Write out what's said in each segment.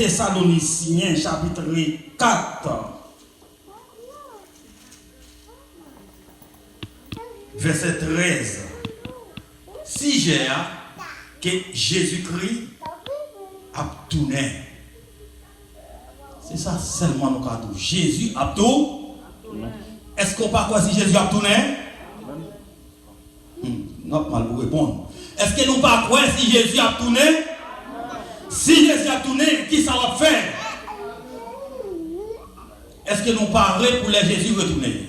Thessaloniciens chapitre 4 verset 13. Si j'ai que Jésus-Christ a tourné. C'est ça seulement nous avons. Jésus a tout. Est-ce qu'on parle quoi si Jésus a tourné? Non, mal vous répondre. Est-ce que nous parlons quoi si Jésus a tourné? Si Jésus a tourné, qui ça va faire? Est-ce que nous parlons pour les Jésus retourner?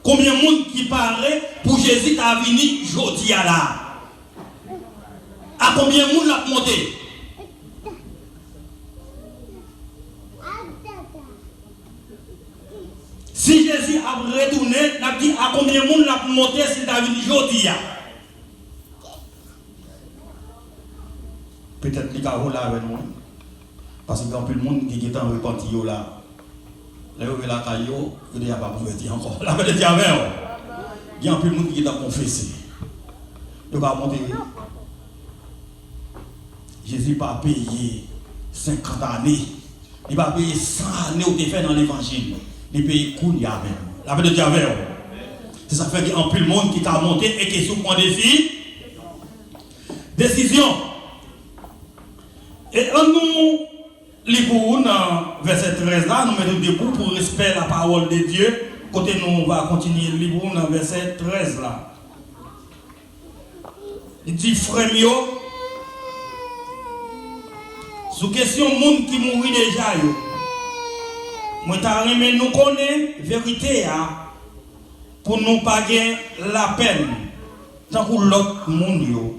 Combien de monde qui paraît pour Jésus à venir aujourd'hui à là? À combien de monde l'a monté? Si Jésus a retourné, n'a dit à combien de monde l'a monté s'il a venu aujourd'hui? Peut-être qu'il y a là avec nous. Parce qu'il y a un peu de monde qui est en repenti là. Là, il y a la caillou, il n'y a pas converti encore. La vérité est avec il y a un peu de monde qui est confessé. Il va monter. Jésus n'a pas payé 50 années. Il va payer 100 années où il fait dans l'évangile. Il paye cool, il y a même. La vérité est avec c'est ça fait qu'il y a un peu de monde qui a monté et qui est sous point de décision. Et en nous. Liboun, verset 13 là, nous mettons debout pour respect la parole de Dieu. Côté nous, on va continuer Liboun, verset 13 là. Il dit, frère mio, sous question monde qui mourit déjà, moi t'as aimé nous connaître vérité pour nous paguer la peine. Tant que l'autre monde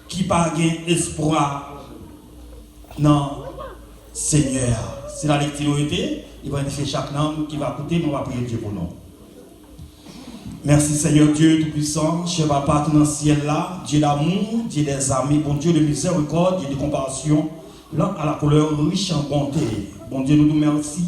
qui pague espoir. Non. Seigneur, c'est la lecture il va faire chaque langue qui va écouter, mais on va prier Dieu pour nous. Merci Seigneur Dieu Tout-Puissant, cher Papa qui est dans le ciel là, Dieu d'amour, Dieu des amis, bon Dieu de miséricorde, Dieu de compassion, là à la couleur riche en bonté. Bon Dieu, nous merci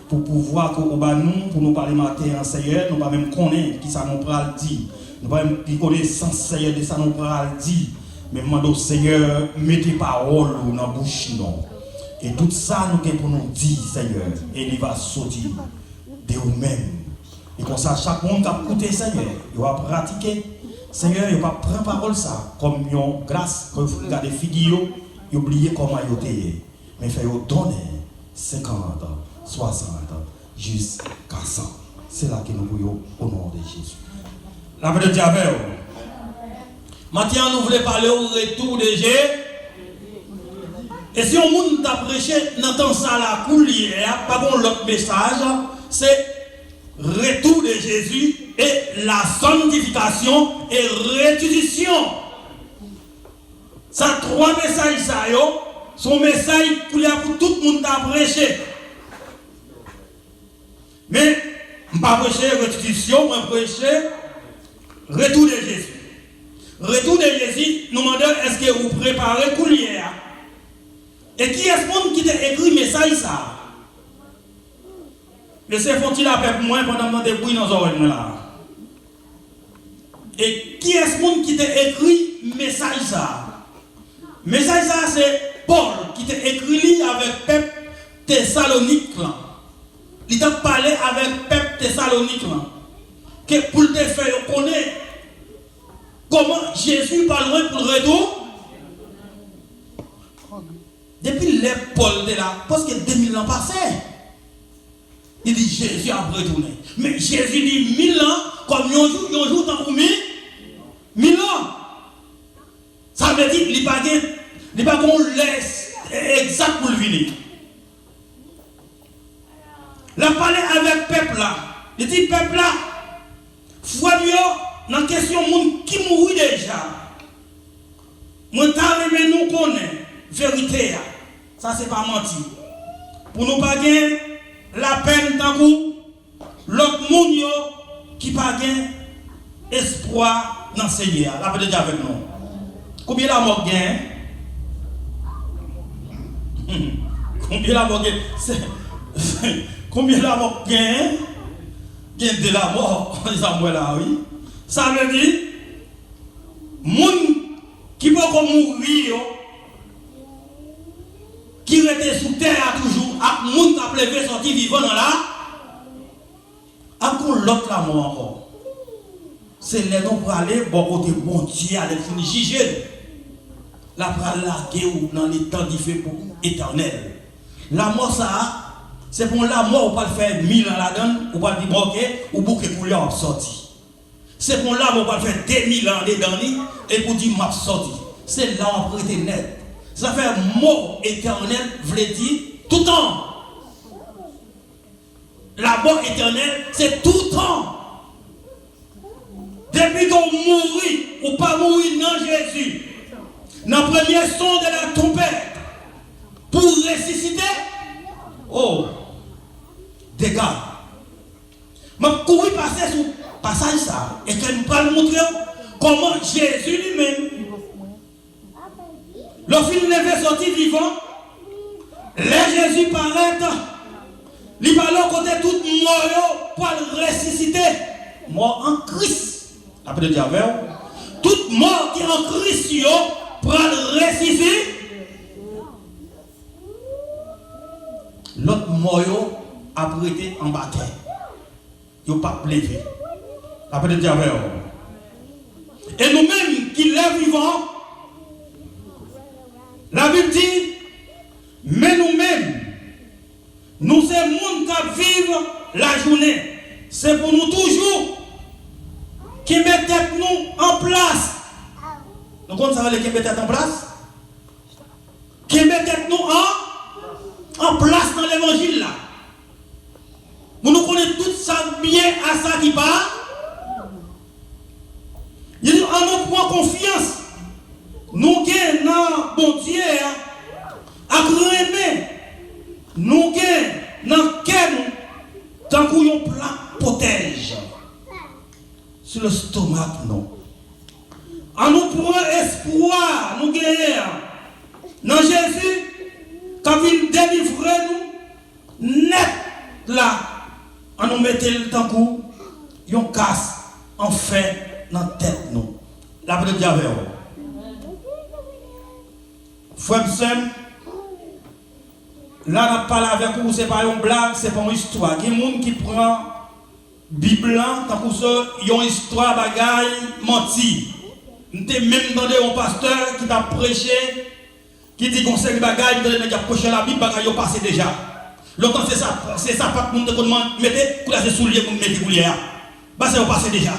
pour pouvoir que nous, pour nous parler matin en Seigneur, nous ne pas même connaître qui ça nous pral dit, nous ne pas même connaître sans Seigneur de ça nous pral dit, mais demandons Seigneur, mettez parole dans la bouche non. Et tout ça, nous avons pour nous dire, Seigneur, et il va sortir de nous-mêmes. Et comme ça, chaque monde qui a écouté, Seigneur, il va pratiquer. Seigneur, il va prendre parole ça, comme une grâce, quand vous regardez les figures, il oublie comment il était. Mais il fait donner 50, 60, jusqu'à 100. C'est là que nous voyons au nom de Jésus. La paix de Dieu. Maintenant, nous voulons parler au retour de Jésus. Et si on monde t'a prêché, n'entend ça la coulière, pas bon l'autre message, c'est retour de Jésus et la sanctification et restitution. Ça trois messages ça yo, son message coulière pour tout le monde t'a prêché. Mais je ne pas prêcher restitution, je prêcher retour de Jésus. Retour de Jésus, nous demandons est-ce que vous préparez coulière? Et qui est-ce qui t'a écrit message ça? Mais c'est font-il la paix pour moi pendant que je bruit dans les oreilles là? Et qui est-ce qui t'a écrit message ça? Message ça c'est Paul qui t'a écrit avec peuple Thessalonique là. Il t'a parlé avec peuple Thessalonique là. Que pour te faire connaître comment Jésus parlerait pour le retour. Depuis les Paul de là, parce que 2000 ans passés, il dit Jésus a retourné. Mais Jésus dit 1000 ans, comme un jour tant pour 1000 ans. Ça veut dire qu'il n'y a pas qu'on laisse exact pour le venir. Il a parlé avec le peuple là. Il dit peuple là, foi mieux dans la question monde qui mourit déjà. Moi, t'as nous connaît vérité. Ça, c'est pas menti. Pour nous pas gagner la peine tant que l'autre monde qui pas gagner espoir dans le Seigneur. La paix de Dieu avec nous. Combien la mort gagne? Combien la mort gagne? Combien la mort gagne? Gagne de la mort. Là, oui. Ça veut dire, monde qui peut mourir, mettait sous terre toujours, à monde qui a plevé sorti vivant dans là, encore l'autre là, moi encore. C'est les noms pour aller, bon côté bon Dieu, aller finir juger. La pral laguer ou dans les temps différents éternels. La mort, ça, c'est pour la mort, on va faire 1000 ans là-dedans, on va dire, bon, ok, ou bouquet couleur sorti. C'est pour là, on va faire 2000 ans dedans, et pour dire, m'a sorti. C'est là, on prête net. Ça fait mort éternel, veut dire, tout temps. La mort éternelle, c'est tout temps. Depuis qu'on mourit, ou pas mourir dans Jésus, dans le premier son de la trompette, pour ressusciter, oh, dégâts. Je couru passer sur le passage ça, et je ne pas montrer comment Jésus lui-même, lorsqu'il est sorti vivant, les Jésus paraît, il parle au côté tout mort pour le ressusciter, mort en Christ. Après le diable, toute mort qui est en Christ, pour le ressusciter. L'autre mort a prêté en bataille. Il n'a pas levé. Après le diable. Et nous-mêmes qui les vivants, la Bible dit, mais nous-mêmes, nous sommes monde qui vivent la journée. C'est pour nous toujours qui mettent nous en place. Nous comprenons ça, qui mettent en place? Qui mettent nous en place dans l'évangile là. Nous connaissons tout ça bien à ça qui part. Il nous prend confiance. Nous gagnons bon Dieu à grémer. Nous gagnons dans quel tant qu'on plat protège sur le stomac non. En nous prend espoir, nous gagnons dans Jésus quand il délivre nous net là, en nous mettant le temps qu'on yon casse en fait dans la tête nous. La paix de Dieu avec vous. Frère Sam, là on parle avec vous, c'est pas une blague, c'est pas une histoire. Il y a des gens qui prennent Bible tant que ça, ils ont une histoire bagaille menti. Nous avons même demandé à un pasteur qui t'a prêché, qui dit qu'on sait que bagaille, il a prêché la Bible, bagaille est passé déjà. Longtemps c'est ça, pas que nous devons mettre, pour la soulier, pour mettre coulier. Bah c'est passé déjà.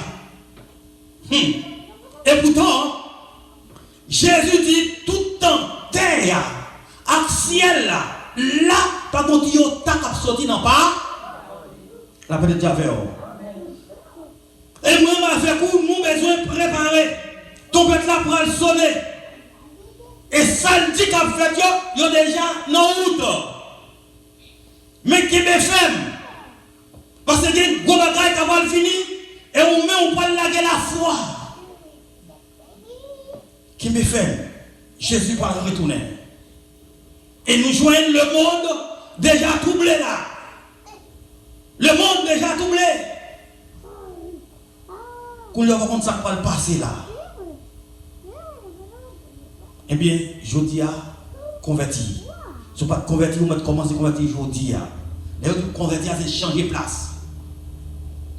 Et pourtant, Jésus dit tout temps, terre, avec ciel là, par contre, il y a tant qu'à sortir dans pas. La paix de Dieu avec vous. Et moi, avec vous, nous besoin de préparer. Ton peuple là pour le sonner. Et ça dit qu'à fait, il y a déjà dans route. Mais qui me fait? Parce que les gros bagages qui vont fini, et on peut laguer la foi. Qui me fait? Jésus va retourner. Et nous joignons le monde déjà troublé là. Le monde déjà troublé. Qu'on lui va ça va le passer là. Eh bien, je dis à convertir. Si vous ne pas convertir, vous commencez à convertir, je dis à. Les autres convertir, c'est changer de place.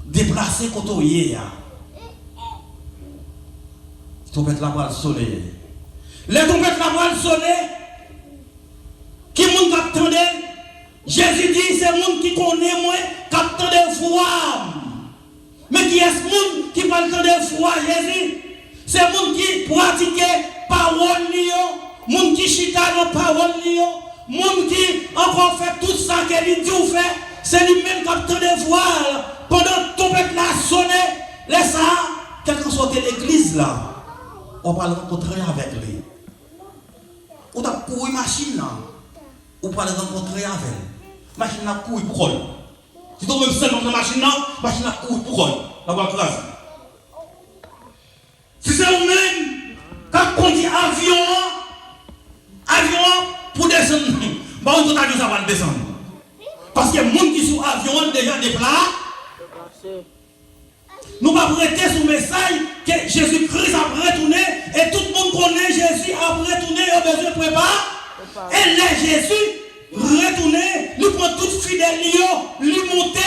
Déplacer quand on y est. Tu peux mettre la voile soleil. Les trompettes la voile soleil. Qui moun attendait? Jésus dit c'est moun qui connaît moi, qui attendait foi. Mais qui est-ce moun qui va attendre foi Jésus? C'est moun qui pratique parole lion, moun qui chita dans parole lion, moun qui encore fait tout ça qu'il dit ou fait, c'est lui-même qui attendait voile. Pendant tout le la sonné, laisse ça, quelle que soit l'église là, on va le rencontrer avec lui. On a couru machine là. Ou pas les rencontrer avec elle. Machine à couille pour elle. Si tu veux seul dans la machine à couille pour elle. La voie classe. Si c'est vous-même, quand on dit avion pour descendre, bah on doit avion ça va descendre. Parce que les gens qui sont avion déjà déplacés. Nous ne pouvons pas prêter ce message que Jésus-Christ a retourné et tout le monde connaît Jésus a retourné et a besoin de préparer. Et là, Jésus, retourner, lui prend tout fidèle, lui monter,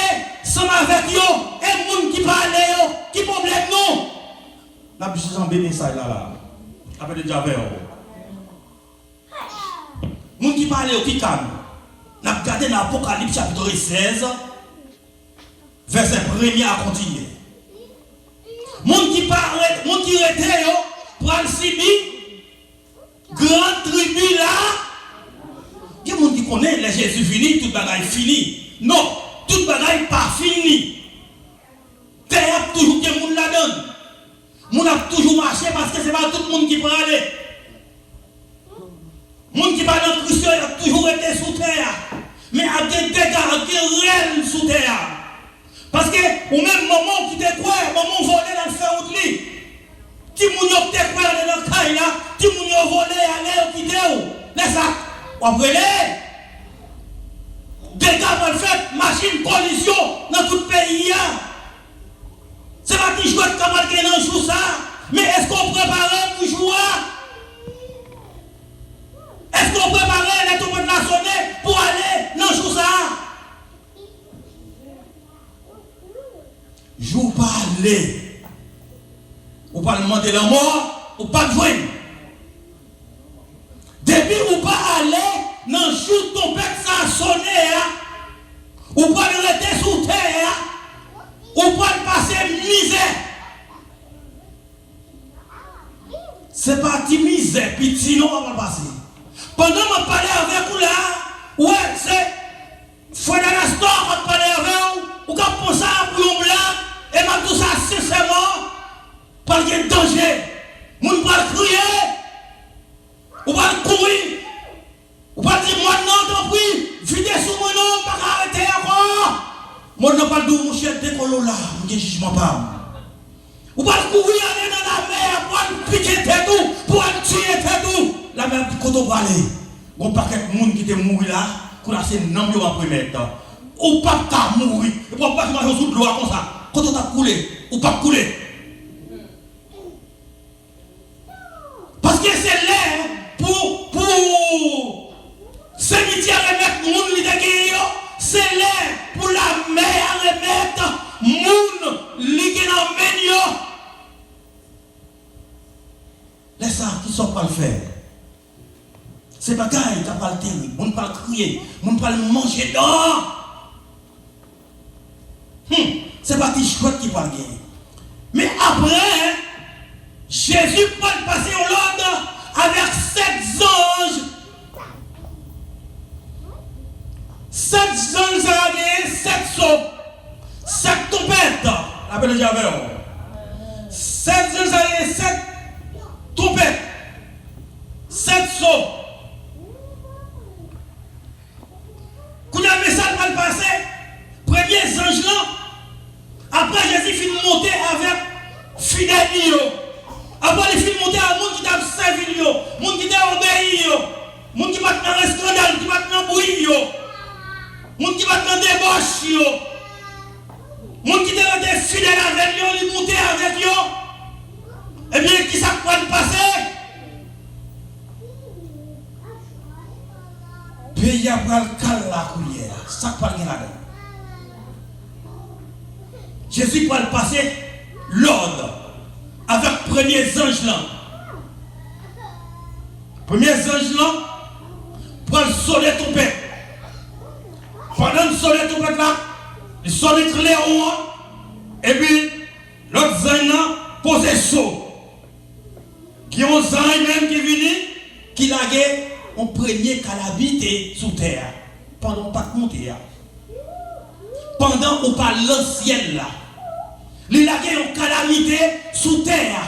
ensemble avec eux, et les gens qui parlent, qui problème non. N'a pas besoin de message là. Après le diable. Les gens qui parlent, qui calment. N'a pas regardé dans l'Apocalypse chapitre 16, verset 1er à continuer. Les gens qui parlent, les gens qui étaient, pour le Sibi, grande tribu là. Il y a des gens qui connaissent les Jésus fini, tout bagaille fini. Non, tout bagaille pas fini. Terre a toujours des gens la donne. Moun a toujours marché parce que ce n'est pas tout le monde qui peut aller. Les gens qui parlent dans Christ, ils ont toujours été sous terre. Mais à des dégâts, des réels sous terre. Parce que au même moment qui te croit, au moment où volé dans le fer ou de lit, qui moun yo te croit dans le caille là, qui moun yo volé, aller qui te ou. Laisse ça. Après les dégâts vont faire machine collision dans tout le pays. C'est pas qui joue de camarade qui est dans le jour ça. Mais est-ce qu'on prépare pour jouer? Est-ce qu'on prépare les troupes de la sonner pour aller dans le jour ça? Joue pas aller. Ou pas demander la mort, ou pas jouer. Depuis ou pas aller dans le jour ton père ça sonner, ou pas rester sous terre, ou pas passer misère. C'est pas misère, petit non, on va passer. Pendant que je parlais avec vous là, ouais, c'est Frère Nastor, on parlait avec vous, ou quand on pense à pour un blanc, et m'a tout ça sincèrement, parce qu'il y a danger. Moun pas crier, ou pas courir, ou pas dire moi non, t'en prie, videz sous mon nom, pas arrêter encore. Moi non pas de mon chef de colo là, je ne jugement pas. Ou pas courir aller dans la mer, pour piquer tout, pour tuer tout. La mer quand on va aller, on paquet de monde qui te mourir là, qu'on a ces noms qui vont mettre. Ou pas ta mourir, et pour pas marcher sous l'eau comme ça. Quand on t'a coulé, ou pas couler. Parce que c'est l'air pour cimetière remettre moun li de c'est l'air pour la mer remettre moun li qui nan men yo. Laisse ça qui sont pas le faire. C'est bagaille qui pas le terrible, moun pas crier, moun pas manger d'or. C'est pas qui chouette qui pas gagner. Mais après Jésus peut passer au Lord avec 7 anges. 7 anges avaient 7 sauts, 7 trompettes. La belle diable. 7 anges avaient 7 trompettes, 7 sauts. Quand le message va passer, premier ange là, après Jésus finit de monter avec fidèles. Après les filles monter à monde qui t'a servi, monde qui t'a obéi, monde qui va dans un scandale, qui va dans un bruit, monde qui va dans un débauche, monde qui t'a été fidèle avec lui, il monter avec lui. Eh bien, qui ça va passer? Pays après le cal la coulière, ça va pas là. Jésus va le passer l'ordre. Avec premier ange là. Premier ange là, pour le soleil trompette. Pendant le soleil trompette là, le soleil clair et puis l'autre ange là, posé chaud. Qui ont un ange même qui vient, qui l'a gagné en premier calamité sous terre. Pendant pas de monter. Pendant qu'on parle le ciel là. Il a une calamité sous terre.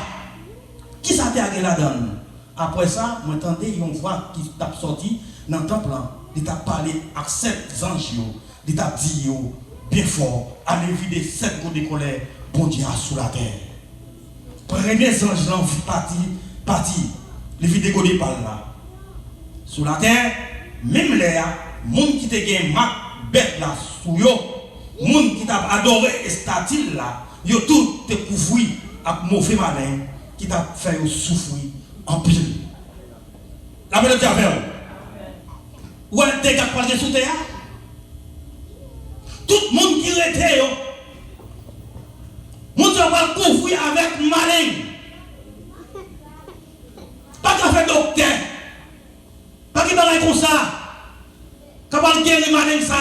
Qui ça t'a gagné là-dedans? Après ça, vous entendez, on voit qui t'a sorti dans le temple. Il t'a parlé avec 7 anges. Il t'a dit bien fort, allez vider 7 gouttes de colère, bon Dieu sous la terre. Premier ange là, parti. Les vides gouttes de parle là. Sous la terre, même l'air, monde qui t'a gagné ma bête là, sous yo, monde qui t'a adoré et statue là. Yo tout te couvri avec mauvais malin qui t'a fait souffrir en pile. La belle diable. ou un dégât pour aller sous terre. Tout le monde qui était, monde va couvrir avec malin. Pas qu'à faire docteur. Pas qu'il va comme ça. Quand on guérir malin ça.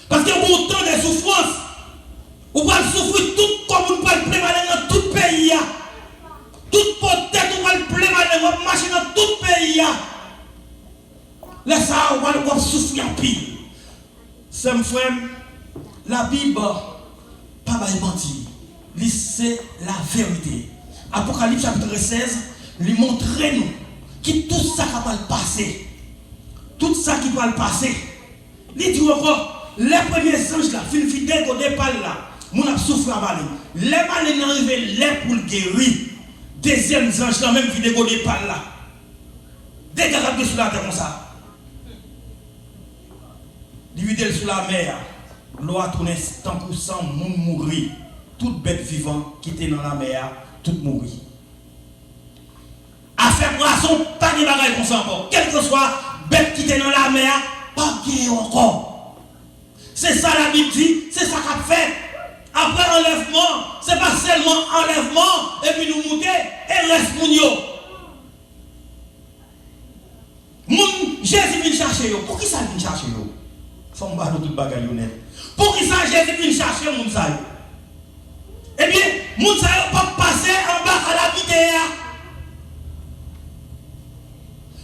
Parce qu'il y a autant de souffrances. On va souffrir tout comme on peut le préparer dans tout pays. Toute peut-être on va le préparer, on va marcher dans tout pays. Là, ça, on va souffrir en pire. C'est mon frère, la Bible, pas mentir. C'est la vérité. Apocalypse chapitre 16, lui montre nous que tout ça qui va le passer. Tout ça qui va le passer. Il dit encore, les premiers anges là, fin fidèle au départ là, mon a souffert à malin. Les malins arrivent là pour le guérir. Deuxième ange là, même fidèle au départ là. Dégagez sur la terre comme ça. Divider sur la mer, l'eau a tourné 100% moun mourir. Toute bête vivante qui était dans la mer, toute mourir. Affaire poisson, pas de bagaille comme ça encore. Quelle que soit bête qui était dans la mer, pas de encore. C'est ça la Bible dit, c'est ça qu'a fait. Après enlèvement, c'est pas seulement enlèvement, et puis nous monter, et reste moun yo. Moun, Jésus vient chercher yo. Pour qui ça vient chercher yo? Faut me battre toute bagaille honnête. Pour qui ça Jésus vient chercher moun ça yo? Eh bien, moun ça yo pas passer en bas à la vidéo.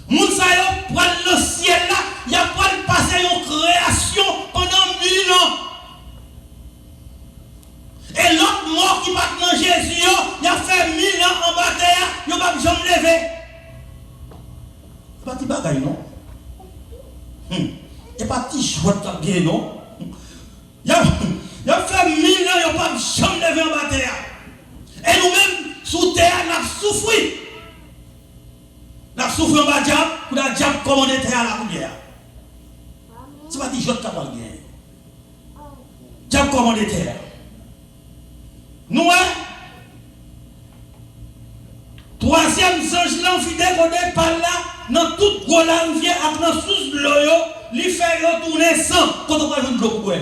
Moun sa yo prend le ciel là, il a pas passer une création pendant 1000 ans. Et l'autre mort qui va dans Jésus, il a fait 1000 ans en bas terre, il va jamais lever. C'est pas petit bagaille non. C'est pas petit chouette bien non. Il a fait 1000 ans, il va jamais lever en bas terre. Et nous-mêmes sous terre, nous avons souffert. Nous avons souffert en bas diable, pour la diable commander terre à la coulière. C'est pas dit je t'ai pas bien. Diable commander terre. Nous, troisième ange là, fidèle au départ là, dans toute gros rivière, après sous l'eau, il fait retourner 100 quand on va jouer de l'eau pour boire.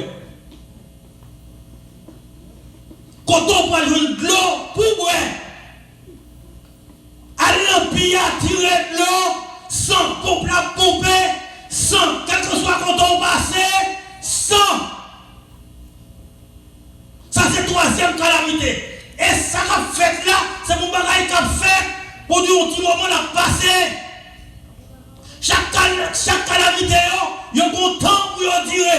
Quand on va jouer de l'eau pour boire. Alors, puis à tirer de l'eau, sans pompe la pomper, sans, quel que soit quand on passe, sans. Ça, c'est troisième calamité. Et ça qu'a fait là, c'est mon bagage qu'a fait pour dire un petit moment la passer. Chaque calamité, il y a un bon temps pour dire.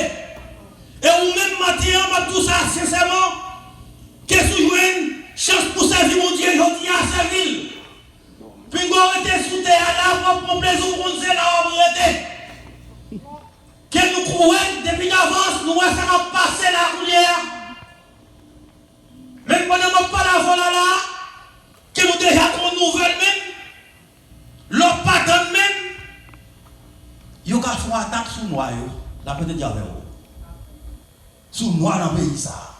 Et ou même matin, on va tout ça sincèrement. Qu'est-ce que vous jouez? Chance pour servir mon Dieu, je dis à servir. Puis on était sous terre là, pour plaisir, on sait là, on était. Que nous croyons, depuis d'avance, nous ça va passer la coulière. Même pendant que nous pas la voilà là, que nous déjà comme nouvelle même, l'autre pattern même, il y a une attaque sur nous, la peut-être dire avec vous. Sur nous dans le pays ça.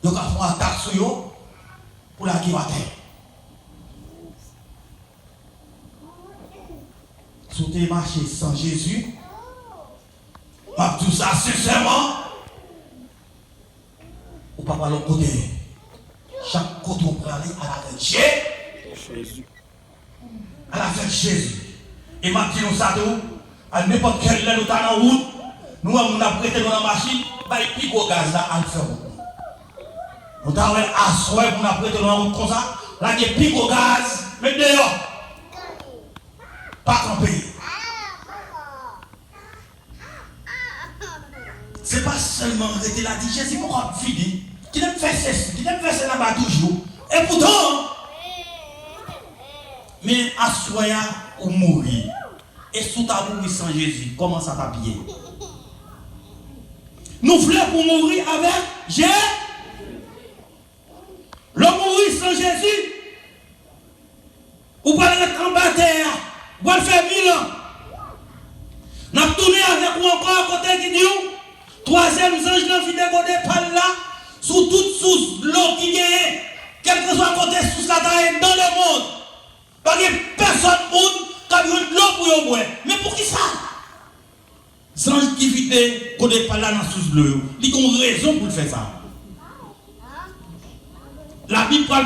Il y a une attaque sur nous pour la qui va terre. Si vous avez marché sans Jésus, tout ça sincèrement, ou pas par l'autre côté. Chaque côté on peut aller à la fête Jésus. À la fête Jésus. Et ma dit nous ça tout, à n'importe quelle heure nous sommes en route, nous avons prêté dans la machine, il pique au gaz là à le faire. Nous avons assoir pour nous prêter dans la route comme ça, là il pique au gaz, mais dehors. Pas camper. C'est pas seulement arrêter là, dit Jésus pourquoi vider. Qui aime faire ceci, qui aime faire ça là-bas toujours. Et pourtant, mais assoya ou mourir. Et sous ta mourir sans Jésus, comment ça t'habiller? Nous voulons pour mourir avec Jésus. Le mourir sans Jésus, ou pas être en bataille, ou pas faire 1000 ans. Nous avons tourné avec vous encore à côté qui dit, troisième ange dans fidèle côté par là, sous toute sous l'eau qui gagne, quel que soit côté sous la taille dans le monde. Parce que personne qui a besoin de l'eau pour vous boire. Mais pour qui ça? Ange qui vit côté pas là dans sous bleu, ils ont raison pour faire ça. La Bible parle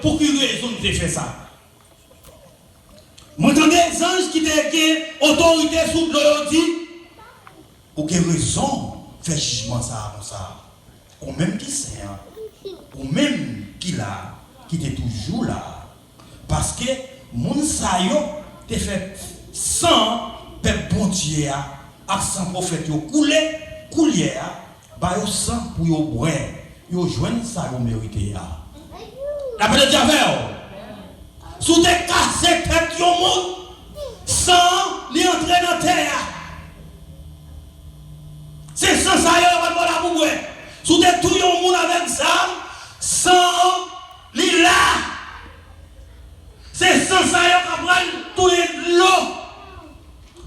pour quelle raison de faire ça. Vous entendez, les anges qui ont autorité sous le dit, pour quelle raison faire jugement ça comme ça? Ou même qui sait, ou même qui là, qui était toujours là. Parce que mon sayo te fait sans peuple bon Dieu, avec sans prophète, coulé, coulière, bah yo sang pour yo boire, yo joindre ça yo mérité. La paix de Dieu, sous des cassés tête yo monde, sans li entrer dans terre. C'est sans ça yo va la boire. Sous des tout yo monde avec ça, sans li là. C'est sans ça yo va prendre tout l'eau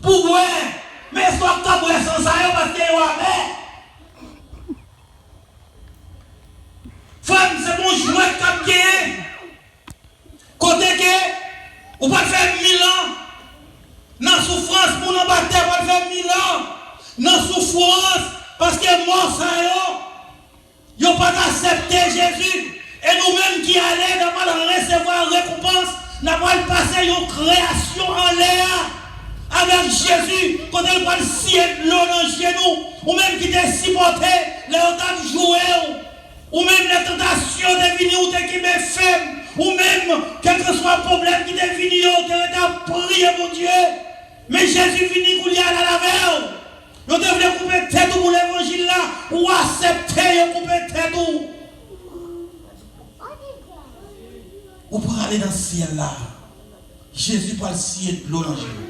pour boire. Mais soit que boire sans ça yo parce que yo a femme, c'est mon jouet qui est côté que vous pouvez faire 1000 ans dans la souffrance pour nous battre, vous pouvez faire 1000 ans dans la souffrance parce que moi, ça y a pas accepté Jésus. Et nous-mêmes qui allons recevoir récompense, nous allons passer une création en l'air avec Jésus quand elle va scier de l'eau dans le genou, ou même qui t'a supporté, les autres jouer. Ou même les tentations de venir ou de qui me faible, ou même quel que soit le problème qui te venu, tu as prié mon Dieu. Mais Jésus finit pour y aller à la veille. Vous devez couper tête pour l'évangile là, ou accepter de couper tête. Ou pour aller dans le ciel là, Jésus parle ciel de l'eau dans le genou.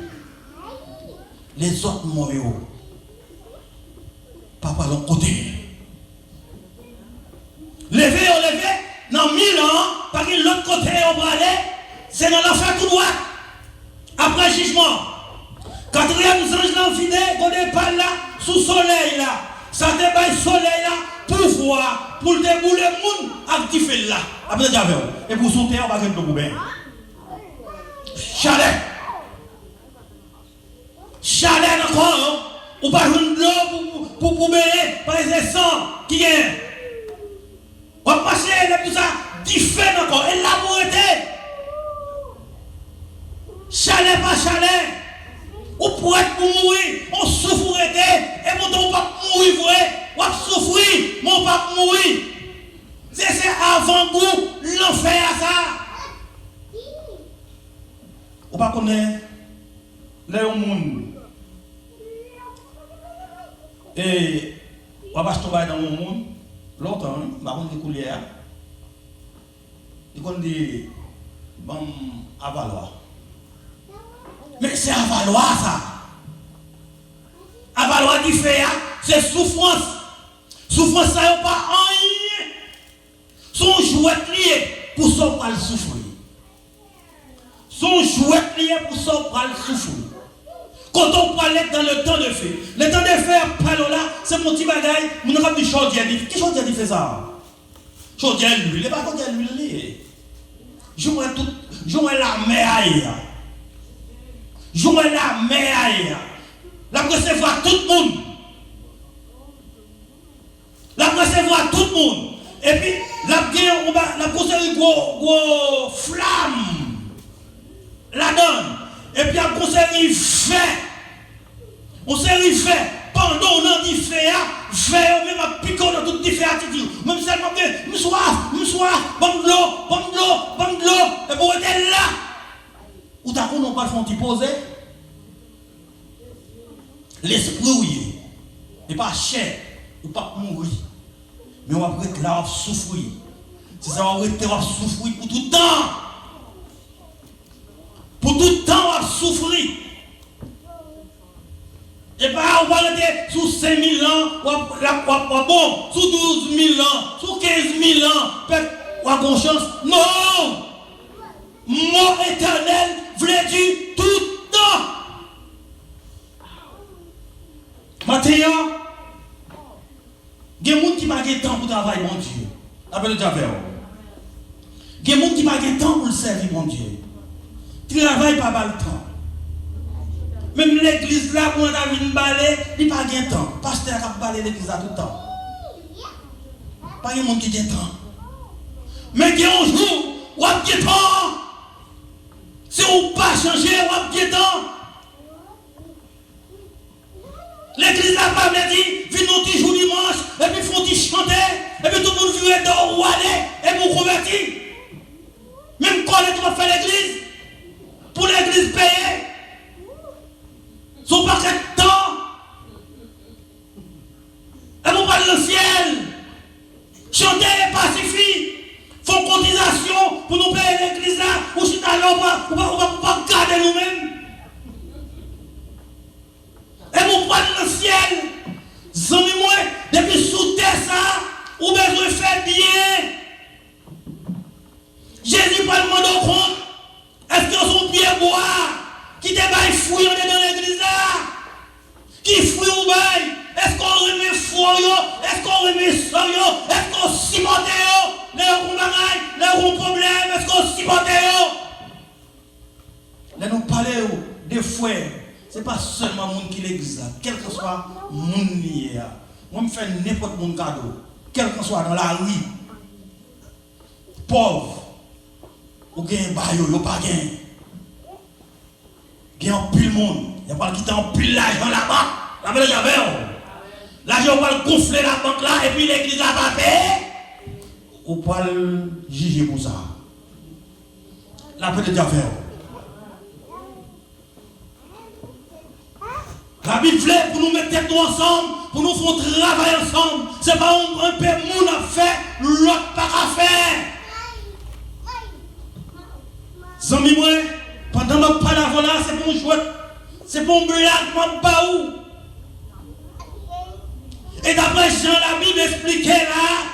Les autres mots, papa l'ont côté. Levé, dans 1000 ans, par l'autre côté, on va aller, c'est dans l'enfer tout droit. Après jugement. Quatrième ange l'enfidé, qu'on n'est pas là, sous soleil là. Ça débaille soleil là, pour voir, pour débouler le monde, activer là. Après j'avais. Et pour sauter, on va faire le goubin. Chalet. Chalet encore, ou pas une de l'eau pour baigner, par les essence qui est. On va passer tout ça, différent encore, et là pour être. Chalet pas chalet, ou pour être pour mourir, on souffre et pourtant on va mourir vrai, on va souffrir, mais on va mourir. C'est avant-goût, l'enfer à ça. On va connaître les monde. Et on va se dans le monde. Longtemps, par contre, les coulières, ils ont dit, bon, à Valois. Mais c'est à Valois ça. À Valois qui fait, c'est souffrance. Souffrance, ça n'est pas rien. Son jouet lié pour ça qu'on va souffrir. Son jouet lié pour ça qu'on va souffrir. Quand on parle dans le temps de feu, le temps de feu, là, c'est mon petit bagaille, mon nom de Chaudière. Qui Chaudière fait ça? Chaudière, lui, il n'est pas Chaudière, lui. Je vois la mer. Je vois la mer. La recevoir tout le monde. La recevoir tout le monde. Et puis, la recevoir une grosse flamme. La donne. Et puis, la recevoir fait. On s'est fait pendant on a dit fait, même à piquer dans toute différentes attitudes. Même seulement que, me soir, bon de l'eau, et pour être là, ou t'as qu'on n'a pas fait poser, l'esprit oui, et pas cher, ou pas mourir, mais on va être là, on va souffrir. C'est ça, on va être là, souffrir pour tout le temps. Pour tout le temps, on va souffrir. Et pas on va rester sous 5 000 ans, bon, sous 12 000 ans, sous 15 000 ans, peut-être on a bonne chance. Non! Mon éternel voulait dire tout le temps. Maintenant, il y a des gens qui n'ont pas de temps pour travailler, mon Dieu. Appelle le diable. Il y a des gens qui n'ont pas de temps pour le servir, mon Dieu. Tu travailles pas mal de temps. Même l'église là, pour nous venir balai, il n'y a pas de temps. Pasteur a balé l'église là tout le temps. Pas de monde qui a temps. Mais il y a un jour, où il y a temps. Si on ne pas changer, il y a temps. L'église là, pas me dit, viens nous petit jour dimanche, et puis font chanter, et puis tout le monde vient dans ou aller, et vous convertir. Même quand tu vas faire l'église, pour l'église payer, son paquet de temps, et vous parlez le ciel, chanter pacifique, font cotisation pour nous payer l'église là, ou si t'as là, on va garder nous-mêmes. Et vous prenez le ciel, zami-moi, depuis sous terre ça, ou besoin de faire bien. Jésus pas demandé compte, est-ce que son pied bois, qui te baille fouille dans l'église là, qui fouille ou baille, est-ce qu'on remet fouille, est-ce qu'on remet sang, est-ce qu'on cimente, les ronds problèmes, est-ce qu'on cimente. Là nous parlons des frères. Ce n'est pas seulement le monde qui l'existe, quel que soit le monde qui est. Moi, je fais n'importe quel cadeau, quel que soit dans la rue, pauvre, ou gain bail, ou pas gain. Il y a un pile monde, il y a pas qui en pile l'argent là-bas. Là-bas, il y avait. L'argent, on va gonfler la banque là, et puis l'église a pas payé. On va le juger pour ça. La peut déjà faire. La Bible fait pour nous mettre tête ensemble, pour nous faire travailler ensemble. Ce n'est pas un peu moun a fait, l'autre pas à faire. Zami moi, pendant que je parle là, c'est pour jouer, c'est pour me blague, pas où. Et d'après Jean, la Bible expliquait là,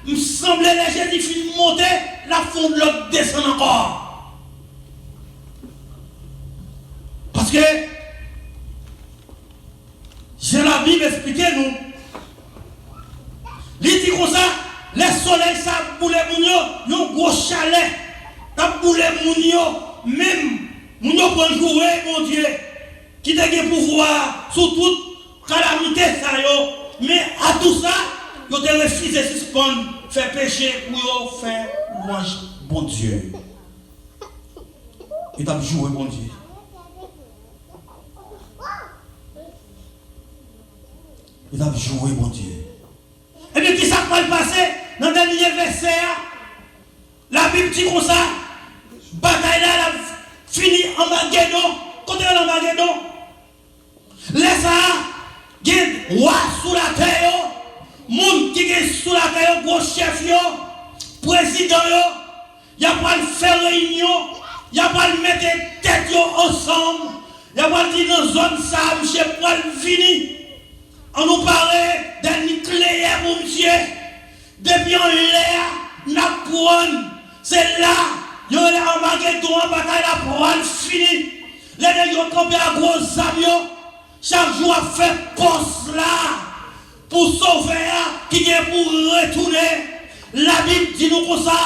il me semblait que Jésus finit de monter, la fond de l'autre descend encore. Parce que Jean la Bible expliquait nous. Il dit comme ça, les soleils ça boule moun yo, gros chalet, ça boule moun même moun yo pour jouer mon Dieu, qui te gen pouvoir sur toute calamité ça yo, mais à tout ça, yo te refusé suspendre, faire péché pour yo faire louange bon Dieu. Il t'a joué bon Dieu. Il a joué, mon Dieu. Et bien, qui ça va passer dans le dernier verset? La Bible dit comme ça, bataille là, elle a fini en Magédon. Côté en Magédon. Laisse ça, il y a roi sous la terre, monde qui est sous la terre, gros chef, président, il n'y a pas de faire réunion, il n'y a pas de mettre tête ensemble, il n'y a pas de dire dans zone ça, monsieur, pour venir. On nous parlait d'un nucléaire, mon Dieu. Depuis en l'air, la couronne, c'est là. Il y a en Magédon, en bataille, la couronne finie. Les gens ont campé à gros avions. Chaque jour, on fait poste là. Pour sauver, qui est pour retourner. La Bible dit nous comme ça.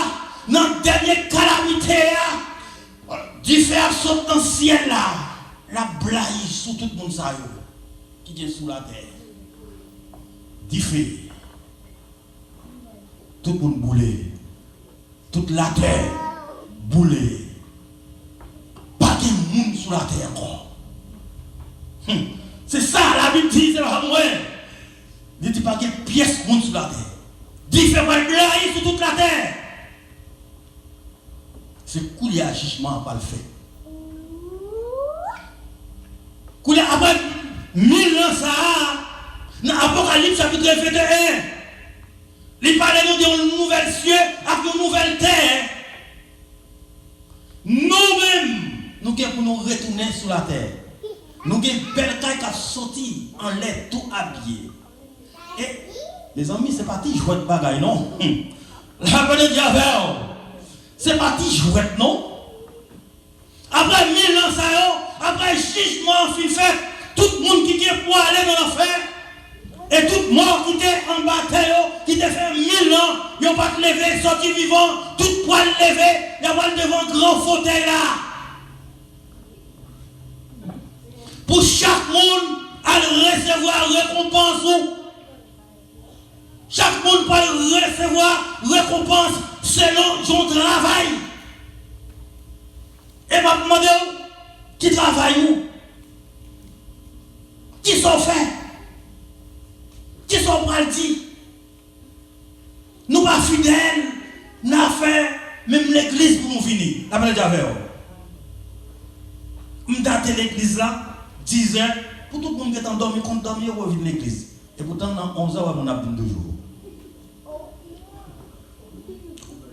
Dans la dernière calamité, du fer saute dans le ciel là. La blague sur tout le monde qui est sous la terre. Diffé. Tout le monde boulé. Toute la terre boulé. Pas de monde sur la terre encore. C'est ça la Bible dit, c'est pas moi. Il dit pas de pièce monde sur la terre. Diffé pas de blague sur toute la terre. C'est couler à jugement pas le fait. Couler après 1000 ans ça. Dans l'Apocalypse chapitre 21, il parle de nouvelle cieux avec une nouvelle terre. Nous-mêmes, nous sommes pour nous retourner sur la terre. Nous avons une belle caille qui a sorti en l'air tout habillé. Et les amis, c'est parti jouer de bagaille, non? La bonne diable, c'est parti jouer, non? Après 1000 ans, après jugement fait, tout le monde qui est pour aller dans l'enfer. Et toute mort qui était en bataille, qui était fait 1000 ans, ils n'ont pas levé, sorti vivant, tout poil levé, ils n'ont pas devant grand fauteuil là. Pour monde a recevoir récompense. Chaque monde peut recevoir récompense selon son travail. Et m'a demandé qui travaille où? Qui sont faits? Qui sont pratiques? Nous pas fidèles, nous avons fait même l'église pour nous finir. La planète avait. Nous avons l'église là, 10 heures, pour tout le monde qui est endormi, qu'on dormi, on revient l'église. Et pourtant, dans 11 heures, on a besoin de jours.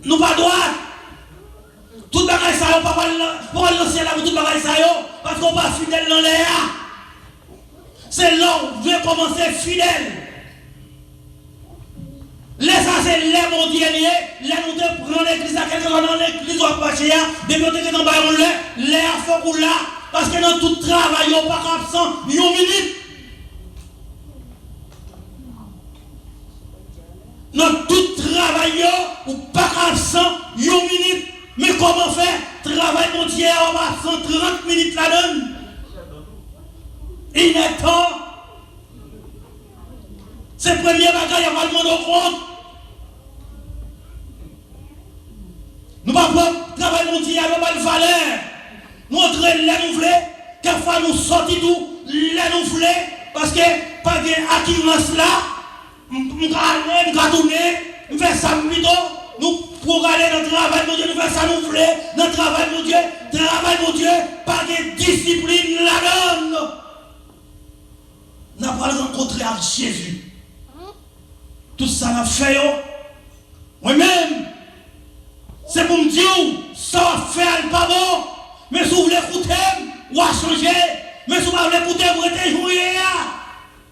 Nous pas droit. Tout le bagage ça, on ne peut pas lancer là pour tout le bagage ça, parce qu'on n'est pas fidèle dans l'air. C'est là où on veut commencer fidèle. L'essentiel, les mon dernier, les nous prendre l'église à quelqu'un dans l'église, on va passer, des côtés qui sont dans l'air, faut pour là, parce que dans tout travail, on pas absent, une minute. Dans tout travail, on pas absent, une minute. Mais comment faire? Travail mon Dieu, on va absent 30 minutes là-dedans. Il est temps. C'est le premier bagage, on va demander au compte. Nous ne pouvons pas travailler mon Dieu, nous n'avons pas de valeur. Montrer les nous quelquefois nous sortons tout, les nous parce que pas de acquérance là, nous allons tourner, nous faisons ça plutôt, nous pour aller dans le travail mon Dieu, nous faisons ça nous voulons, dans le travail mon Dieu, pas de discipline là-dedans. Nous n'avons pas rencontré avec Jésus. Tout ça n'a fait, moi-même, c'est pour me dire, ça fait pas bon, mais si vous voulez écouter, ou à changer, mais si vous voulez écouter, vous êtes joué.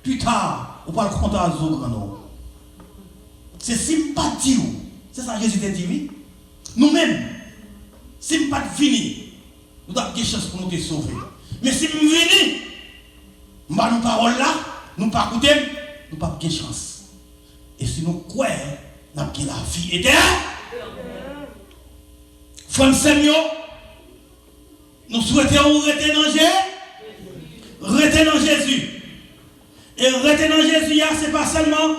Putain, vous parlez contre un grand nom. C'est sympathie, c'est ça que Jésus t'a dit. Nous-mêmes, si nous pas fini, nous avons des chances pour nous te sauver. Mais si nous venons, nous avons nos paroles là, nous pas écouter, nous pas de chance. Et si nous croyons, nous avons la vie éternelle. Frères et nous souhaitons rester dans Jésus. Et rester dans Jésus, ce n'est pas seulement